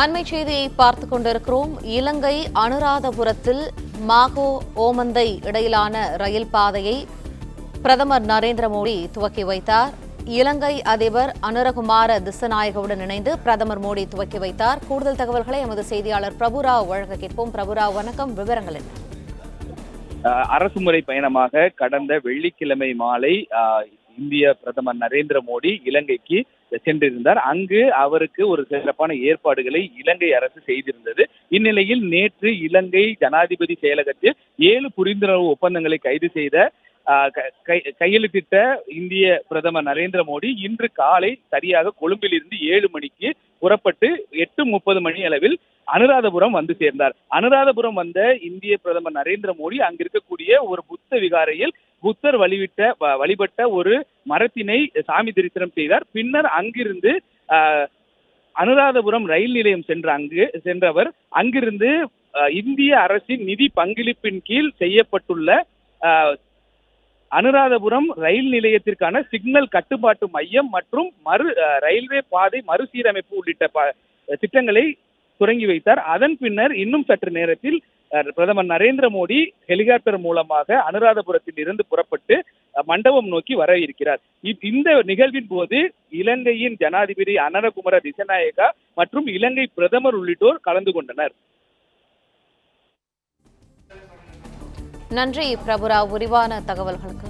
அண்மை செய்தியை பார்த்துக் கொண்டிருக்கிறோம். இலங்கை அனுராதபுரத்தில் மாகோ ஓமந்தை இடையிலான ரயில் பாதையை பிரதமர் நரேந்திர மோடி துவக்கி வைத்தார். இலங்கை அதிபர் அனுரகுமார திஸ்ஸநாயகவுடன் இணைந்து பிரதமர் மோடி துவக்கி வைத்தார். கூடுதல் தகவல்களை எமது செய்தியாளர் பிரபுராவ் வழங்க கேட்போம். பிரபுராவ், வணக்கம். விவரங்கள் என்ன? அரசுமுறை பயணமாக கடந்த வெள்ளிக்கிழமை மாலை இந்திய பிரதமர் நரேந்திர மோடி இலங்கைக்கு சென்றிருந்தார். அங்கு அவருக்கு ஒரு சிறப்பான ஏற்பாடுகளை இலங்கை அரசு செய்திருந்தது. இந்நிலையில் நேற்று இலங்கை ஜனாதிபதி செயலகத்தில் 7 புரிந்துணர்வு ஒப்பந்தங்களை கைது செய்த கையெழுத்திட்ட இந்திய பிரதமர் நரேந்திர மோடி இன்று காலை சரியாக கொழும்பில் இருந்து 7 மணிக்கு புறப்பட்டு 8:30 மணி அளவில் அனுராதபுரம் வந்து சேர்ந்தார். அனுராதபுரம் வந்த இந்திய பிரதமர் நரேந்திர மோடி அங்கிருக்கக்கூடிய ஒரு புத்த விகாரையில் புத்தர் வழிபட்ட ஒரு மரத்தினை சாமி தரிசனம் செய்தார். பின்னர் அங்கிருந்து அனுராதபுரம் ரயில் நிலையம் சென்றவர் அங்கிருந்து இந்திய அரசின் நிதி பங்களிப்பின் கீழ் செய்யப்பட்டுள்ள அனுராதபுரம் ரயில் நிலையத்திற்கான சிக்னல் கட்டுப்பாட்டு மையம் மற்றும் ரயில்வே பாதை மறுசீரமைப்பு உள்ளிட்ட திட்டங்களை தொடங்கி வைத்தார். அதன் பின்னர் இன்னும் சற்று நேரத்தில் பிரதமர் நரேந்திர மோடி ஹெலிகாப்டர் மூலமாக அனுராதபுரத்தில் இருந்து புறப்பட்டு மண்டபம் நோக்கி வர இருக்கிறார். இந்த நிகழ்வின் போது இலங்கையின் ஜனாதிபதி அனுரகுமார திஸ்ஸநாயகா மற்றும் இலங்கை பிரதமர் உள்ளிட்டோர் கலந்து கொண்டனர். நன்றி பிரபுராவ், விரிவான தகவல்களுக்கு.